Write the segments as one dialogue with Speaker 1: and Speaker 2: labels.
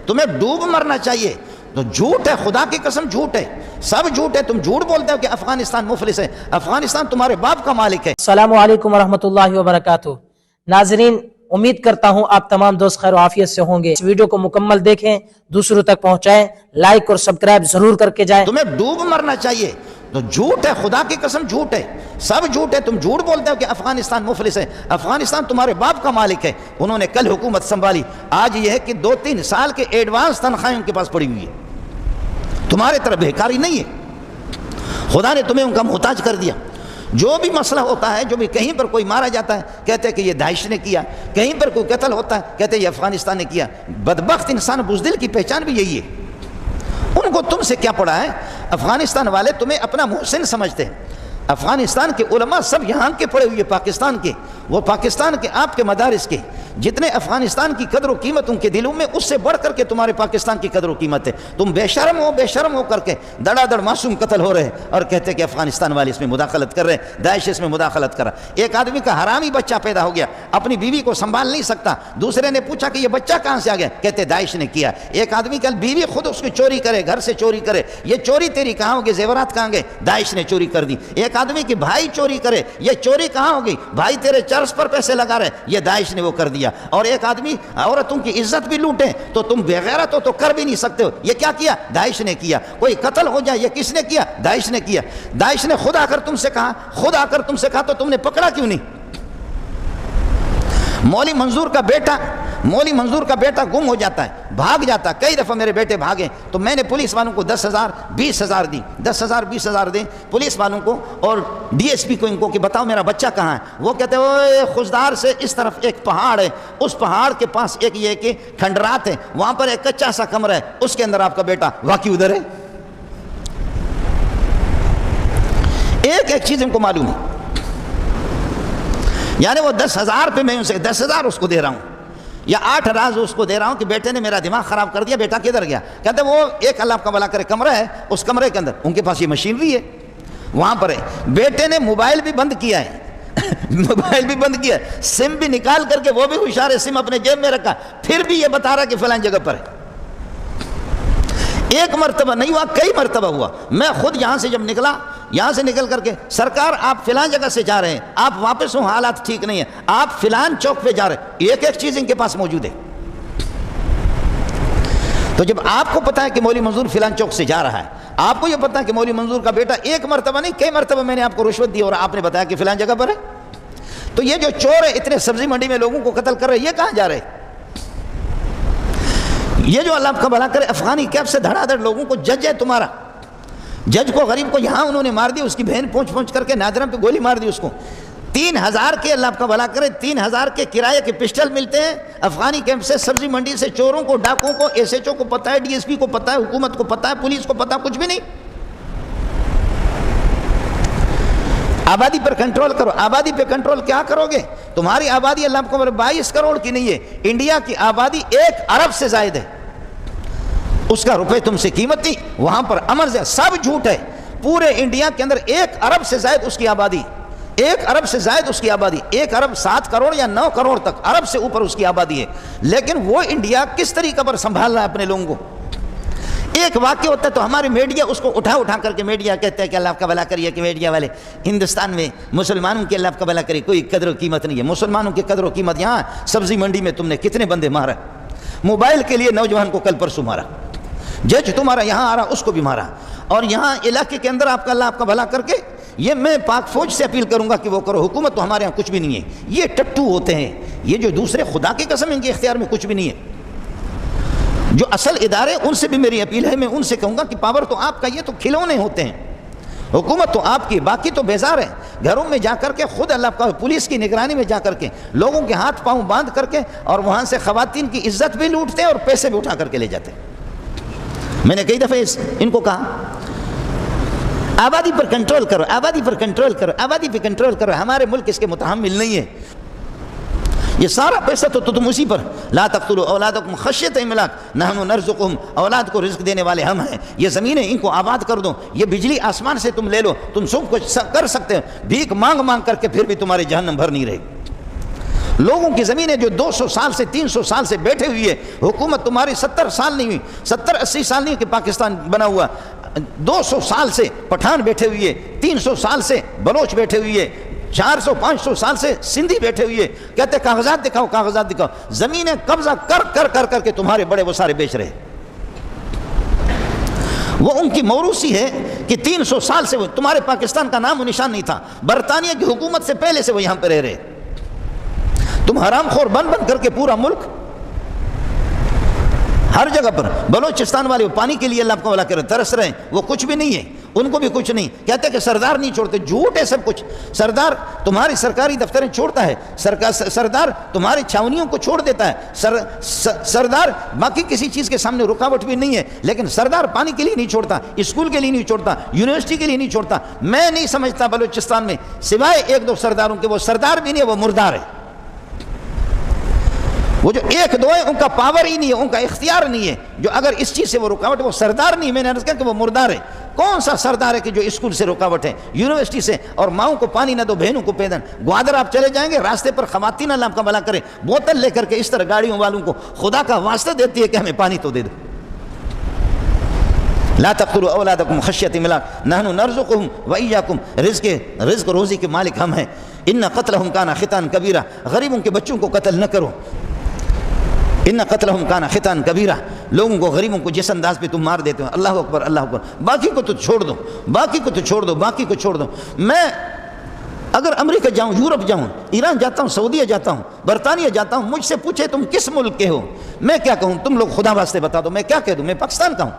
Speaker 1: تمہیں ڈوب مرنا چاہیے. تو جھوٹ ہے، خدا کی قسم جھوٹ ہے، سب جھوٹ ہے. تم جھوٹ بولتے ہو کہ افغانستان مفلس ہے. افغانستان تمہارے باپ کا مالک ہے.
Speaker 2: السلام علیکم ورحمۃ اللہ وبرکاتہ. ناظرین، امید کرتا ہوں آپ تمام دوست خیر و عافیت سے ہوں گے. اس ویڈیو کو مکمل دیکھیں، دوسروں تک پہنچائیں، لائک اور سبسکرائب ضرور کر کے جائیں.
Speaker 1: تمہیں ڈوب مرنا چاہیے. تو جھوٹ ہے، خدا کی قسم جھوٹ ہے، سب جھوٹ ہے. تم جھوٹ بولتے ہو کہ افغانستان مفلس ہے. افغانستان تمہارے باپ کا مالک ہے. انہوں نے کل حکومت سنبھالی، آج یہ ہے کہ 2-3 سال کے ایڈوانس تنخواہیں ان کے پاس پڑی ہوئی ہے. تمہارے طرح بھیکاری نہیں ہے. خدا نے تمہیں ان کا محتاج کر دیا. جو بھی مسئلہ ہوتا ہے، جو بھی کہیں پر کوئی مارا جاتا ہے کہتے ہیں کہ یہ داعش نے کیا، کہیں پر کوئی قتل ہوتا ہے کہتے ہیں یہ افغانستان نے کیا. بدبخت انسان بزدل کی پہچان بھی یہی ہے. ان کو تم سے کیا پڑا ہے؟ افغانستان والے تمہیں اپنا محسن سمجھتے ہیں. افغانستان کے علماء سب یہاں کے پڑے ہوئے پاکستان کے، وہ پاکستان کے آپ کے مدارس کے، جتنے افغانستان کی قدر و قیمت ان کے دلوں میں، اس سے بڑھ کر کے تمہارے پاکستان کی قدر و قیمت ہے. تم بے شرم ہو کر کے دڑا دڑ معصوم قتل ہو رہے ہیں اور کہتے ہیں کہ افغانستان والے اس میں مداخلت کر رہے ہیں، داعش اس میں مداخلت کر رہا. ایک آدمی کا حرامی بچہ پیدا ہو گیا، اپنی بیوی کو سنبھال نہیں سکتا. دوسرے نے پوچھا کہ یہ بچہ کہاں سے آ گیا، کہتے داعش نے کیا. ایک آدمی کا بیوی خود اس کی چوری کرے، گھر سے چوری کرے، یہ چوری تیری کہاں ہوگی، زیورات کہاں گئے، داعش نے چوری کر دی. ایک آدمی کی بھائی چوری کرے، یہ چوری کہاں ہوگی، بھائی تیرے چرس پر پیسے لگا رہے، یہ داعش نے وہ کر دیا. اور ایک آدمی عورتوں کی عزت بھی لوٹے تو تم بے غیرت ہو تو کر بھی نہیں سکتے ہو. یہ کیا کیا؟ داعش نے کیا. کوئی قتل ہو جائے، یہ کس نے کیا؟ داعش نے کیا. داعش نے خود آ کر تم سے کہا تو تم نے پکڑا کیوں نہیں؟ مولی منظور کا بیٹا گم ہو جاتا ہے، بھاگ جاتا ہے. کئی دفعہ میرے بیٹے بھاگے تو میں نے پولیس والوں کو 10,000 20,000 دی، 10,000 20,000 دیں پولیس والوں کو اور ڈی ایس پی کو، ان کو کہ بتاؤ میرا بچہ کہاں ہے. وہ کہتے ہیں اوے خزدار سے اس طرف ایک پہاڑ ہے، اس پہاڑ کے پاس ایک یہ کہ کھنڈرات ہے، وہاں پر ایک کچا سا کمرہ ہے، اس کے اندر آپ کا بیٹا واقعی ادھر ہے. ایک چیز ان کو معلوم ہے. یعنی وہ 10,000 پہ میں ان سے 10,000 اس کو دے رہا ہوں یا 8 راز اس کو دے رہا ہوں کہ بیٹے نے میرا دماغ خراب کر دیا. بیٹا کدھر گیا؟ کہتے وہ ایک اللہ کا بھلا کرے کمرہ ہے، اس کمرے کے اندر ان کے پاس یہ مشینری ہے، وہاں پر ہے. بیٹے نے موبائل بھی بند کیا ہے سم بھی نکال کر کے، وہ بھی ہوشیار ہے، سم اپنے جیب میں رکھا، پھر بھی یہ بتا رہا کہ فلاں جگہ پر ہے. ایک مرتبہ نہیں ہوا، کئی مرتبہ ہوا. میں خود یہاں سے نکل کر کے، سرکار آپ فلاں جگہ سے جا رہے ہیں، آپ واپس ہوں، حالات ٹھیک نہیں ہیں، آپ فلان چوک پہ جا رہے ہیں. ایک چیز ان کے پاس موجود ہے. تو جب آپ کو پتا ہے کہ مولوی منظور فلان چوک سے جا رہا ہے، آپ کو یہ پتا ہے کہ مولوی منظور کا بیٹا، ایک مرتبہ نہیں کئی مرتبہ میں نے آپ کو رشوت دی اور آپ نے بتایا کہ فلان جگہ پر ہے، تو یہ جو چور ہے اتنے سبزی منڈی میں لوگوں کو قتل کر رہے، یہ کہاں جا رہے؟ یہ جو اللہ کا بھلا کرے افغانی کیمپ سے دھڑا دھڑ لوگوں کو، جج ہے تمہارا، جج کو غریب کو یہاں انہوں نے مار دی، اس کی بہن پہنچ کر کے نادرم پہ گولی مار دی اس کو. 3,000 کے، اللہ کا بھلا کرے، 3,000 کے کرائے کے پسٹل ملتے ہیں افغانی کیمپ سے، سبزی منڈی سے. چوروں کو، ڈاکوں کو، ایس ایچ او کو پتا ہے، ڈی ایس پی کو پتا ہے، حکومت کو پتا ہے، پولیس کو پتا ہے، کچھ بھی نہیں. آبادی پر کنٹرول کرو. آبادی پہ کنٹرول کیا کرو گے؟ تمہاری آبادی اللہ کو 22 کروڑ کی نہیں ہے. انڈیا کی آبادی 1 ارب سے زائد ہے. اس کا روپے تم سے قیمت نہیں. وہاں پر امن سے سب جھوٹ ہے. پورے انڈیا کے اندر 1 ارب سے زائد اس کی آبادی، 1 ارب سے زائد اس کی آبادی، 1 ارب 7 کروڑ یا 9 کروڑ تک، ارب سے اوپر اس کی آبادی ہے. لیکن وہ انڈیا کس طریقے پر سنبھال رہا ہے اپنے لوگوں کو؟ ایک واقعہ ہوتا ہے تو ہماری میڈیا اس کو اٹھا کر کے، میڈیا کہتے ہیں کہ اللہ کا بھلا کریے، کہ میڈیا والے ہندوستان میں مسلمانوں کی اللہ کا بھلا کریے کوئی قدر و قیمت نہیں ہے. مسلمانوں کی قدر و قیمت، یہاں سبزی منڈی میں تم نے کتنے بندے مارا، موبائل کے لیے نوجوان کو کل پرسوں مارا، جج تمہارا یہاں آ رہا اس کو بھی مارا. اور یہاں علاقے کے اندر آپ کا اللہ آپ کا بھلا کر کے، یہ میں پاک فوج سے اپیل کروں گا کہ وہ کرو. حکومت تو ہمارے یہاں کچھ بھی نہیں ہے. یہ ٹٹو ہوتے ہیں، یہ جو دوسرے، خدا کی قسم ان کے اختیار میں کچھ بھی نہیں ہے. جو اصل ادارے، ان سے بھی میری اپیل ہے، میں ان سے کہوں گا کہ پاور تو آپ کا، یہ تو کھلونے ہوتے ہیں. حکومت تو آپ کی، باقی تو بیزار ہے. گھروں میں جا کر کے خود اللہ کا، پولیس کی نگرانی میں جا کر کے لوگوں کے ہاتھ پاؤں باندھ کر کے، اور وہاں سے خواتین کی عزت بھی لوٹتے ہیں اور پیسے بھی اٹھا کر کے لے جاتے ہیں. میں نے کئی دفعہ ان کو کہا آبادی پر کنٹرول کرو، آبادی پر کنٹرول کرو، آبادی پہ کنٹرول کرو. ہمارے ملک اس کے متحمل نہیں ہے. یہ سارا پیسہ تو تم اسی پر، لا تقتلوا اولادکم خشیۃ املاق نحن نرزقهم، اولاد کو رزق دینے والے ہم ہیں. یہ زمینیں ان کو آباد کر دو، یہ بجلی آسمان سے تم لے لو، تم سب کچھ کر سکتے ہو. بھیک مانگ کر کے پھر بھی تمہاری جہنم بھر نہیں رہے. لوگوں کی زمینیں جو 200 سال سے 300 سال سے بیٹھے ہوئی ہے، حکومت تمہاری 70 سال نہیں ہوئی، 70-80 سال نہیں کہ پاکستان بنا ہوا، 200 سال سے پٹھان بیٹھے ہوئی ہے، 300 سال سے بلوچ بیٹھے ہوئی ہے، 400-500 سال سے سندھی بیٹھے ہوئی ہے، کہتے کاغذات دکھاؤ کاغذات دکھاؤ، زمینیں قبضہ کر کے تمہارے بڑے وہ سارے بیچ رہے۔ وہ ان کی موروثی ہے کہ 300 سال سے وہ تمہارے پاکستان کا نام و نشان نہیں تھا، برطانیہ کی حکومت سے پہلے سے وہ یہاں پہ رہ رہے، تم حرام خور بن کر کے پورا ملک ہر جگہ پر۔ بلوچستان والے وہ پانی کے لیے اللہ کو بلا کر ترس رہے ہیں، وہ کچھ بھی نہیں ہے، ان کو بھی کچھ نہیں، کہتے کہ سردار نہیں چھوڑتے، جھوٹ ہے سب کچھ۔ سردار تمہاری سرکاری دفتریں چھوڑتا ہے، سردار تمہاری چھاونیوں کو چھوڑ دیتا ہے، سردار باقی کسی چیز کے سامنے رکاوٹ بھی نہیں ہے، لیکن سردار پانی کے لیے نہیں چھوڑتا، اسکول کے لیے نہیں چھوڑتا، یونیورسٹی کے لیے نہیں چھوڑتا۔ میں نہیں سمجھتا بلوچستان میں سوائے 1-2 سرداروں کے، وہ سردار بھی نہیں ہے، وہ مردار ہے۔ وہ جو 1-2 ہیں ان کا پاور ہی نہیں ہے، ان کا اختیار نہیں ہے، جو اگر اس چیز سے وہ رکاوٹ ہے وہ سردار نہیں، میں نے عرض کیا کہ وہ مردار ہے۔ کون سا سردار ہے کہ جو اسکول سے رکاوٹ ہے، یونیورسٹی سے، اور ماؤں کو پانی نہ دو بہنوں کو پیدن۔ گوادر آپ چلے جائیں گے، راستے پر خواتین اللہ کا بھلا کرے بوتل لے کر کے اس طرح گاڑیوں والوں کو خدا کا واسطہ دیتی ہے کہ ہمیں پانی تو دے دو۔ لا تقتلوا اولادکم خشیۃ املاق نحن نرزقهم وایاکم، رزق روزی کے مالک ہم ہیں۔ ان قتلهم کان خطا کبیرہ، غریبوں کے بچوں کو قتل نہ کرو۔ ان قتلهم کان خطا کبیرہ، لوگوں کو غریبوں کو جس انداز پہ تم مار دیتے ہو، اللہ اکبر اللہ اکبر، باقی کو تو چھوڑ دو، باقی کو تو چھوڑ دو، باقی کو چھوڑ دو۔ میں اگر امریکہ جاؤں، یورپ جاؤں، ایران جاتا ہوں، سعودیہ جاتا ہوں، برطانیہ جاتا ہوں، مجھ سے پوچھے تم کس ملک کے ہو، میں کیا کہوں؟ تم لوگ خدا واسطے بتا دو، میں کیا کہہ دوں؟ میں پاکستان کا ہوں۔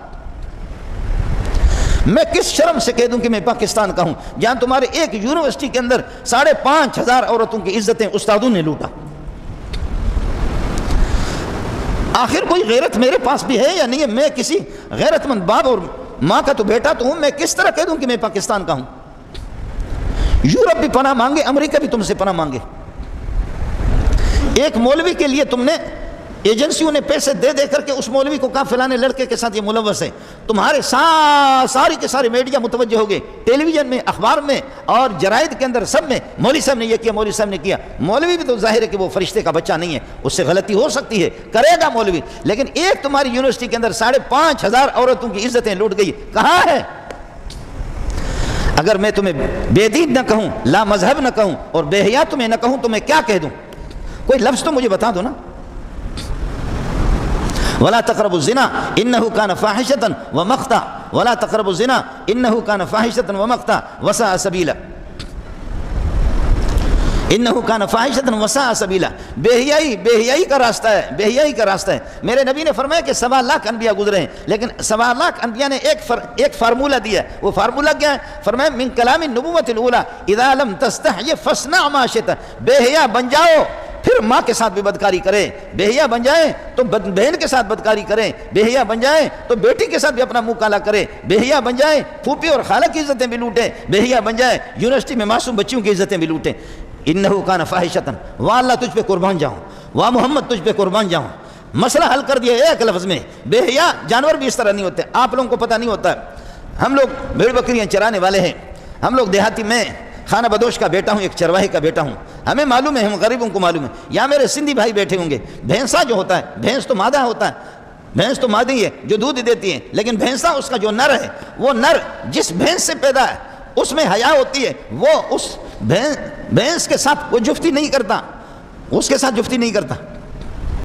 Speaker 1: میں کس شرم سے کہہ دوں کہ میں پاکستان کا ہوں، جہاں تمہارے ایک یونیورسٹی کے اندر 5,500 عورتوں کی عزتیں استادوں نے لوٹا۔ آخر کوئی غیرت میرے پاس بھی ہے یا نہیں ہے؟ میں کسی غیرت مند باپ اور ماں کا تو بیٹا تو ہوں، میں کس طرح کہہ دوں کہ میں پاکستان کا ہوں؟ یورپ بھی پناہ مانگے، امریکہ بھی تم سے پناہ مانگے۔ ایک مولوی کے لیے تم نے ایجنسیوں نے پیسے دے دے کر کے اس مولوی کو کہا فلانے لڑکے کے ساتھ یہ ملوث ہے، تمہارے ساری کے سارے میڈیا متوجہ ہو گئے، ٹیلی ویژن میں، اخبار میں اور جرائد کے اندر سب میں مولوی صاحب نے یہ کیا، مولوی صاحب نے کیا۔ مولوی بھی تو ظاہر ہے کہ وہ فرشتے کا بچہ نہیں ہے، اس سے غلطی ہو سکتی ہے، کرے گا مولوی، لیکن ایک تمہاری یونیورسٹی کے اندر 5,500 عورتوں کی عزتیں لوٹ گئی، کہاں ہے؟ اگر میں تمہیں بے دین نہ کہوں، لا مذہب نہ کہوں اور بے حیا تمہیں نہ کہوں تو میں کیا کہہ دوں؟ کوئی لفظ تو مجھے بتا دو نا۔ ولا تقربوا الزنا انه كان فاحشة ومقتا، ولا تقربوا الزنا انه كان فاحشة ومقتا وساء سبيلا، انه كان فاحشة وساء سبيلا۔ بے حیائی کا راستہ ہے، بے حیائی کا راستہ ہے۔ میرے نبی نے فرمایا کہ 1.25 لاکھ انبیاء گزرے ہیں، لیکن 1.25 لاکھ انبیاء نے ایک فارمولہ دیا ہے۔ وہ فارمولہ کیا ہے؟ فرمایا من کلام النبوۃ الاولى اذا لم تستحی فاصنع ما شئت، بے حیا بن جاؤ پھر ماں کے ساتھ بھی بدکاری کرے، بے حیا بن جائیں تو بہن کے ساتھ بدکاری کریں، بے حیا بن جائیں تو بیٹی کے ساتھ بھی اپنا منہ کالا کرے، بے حیا بن جائیں پھوپھی اور خالہ کی عزتیں بھی لوٹیں، بے حیا بن جائیں یونیورسٹی میں معصوم بچیوں کی عزتیں بھی لوٹیں۔ انہو کان فاحشۃ، واہ اللہ تجھ پہ قربان جاؤں، واہ محمد تجھ پہ قربان جاؤں۔ مسئلہ حل کر دیا ایک لفظ میں۔ بے حیا جانور بھی اس طرح نہیں ہوتے، آپ لوگوں کو پتہ نہیں ہوتا، ہم لوگ بھیڑ بکریاں چرانے والے ہیں، ہم لوگ دیہاتی، میں خانہ بدوش کا بیٹا ہوں، ایک چرواہے کا بیٹا ہوں، ہمیں معلوم ہے، ہم غریبوں کو معلوم ہے۔ یہاں میرے سندھی بھائی بیٹھے ہوں گے، بھینسا جو ہوتا ہے، بھینس تو مادہ ہوتا ہے، بھینس تو مادی ہے جو دودھ دیتی ہے، لیکن بھینسا اس کا جو نر ہے، وہ نر جس بھینس سے پیدا ہے اس میں حیا ہوتی ہے، وہ اس بھینس کے ساتھ وہ جفتی نہیں کرتا، اس کے ساتھ جفتی نہیں کرتا۔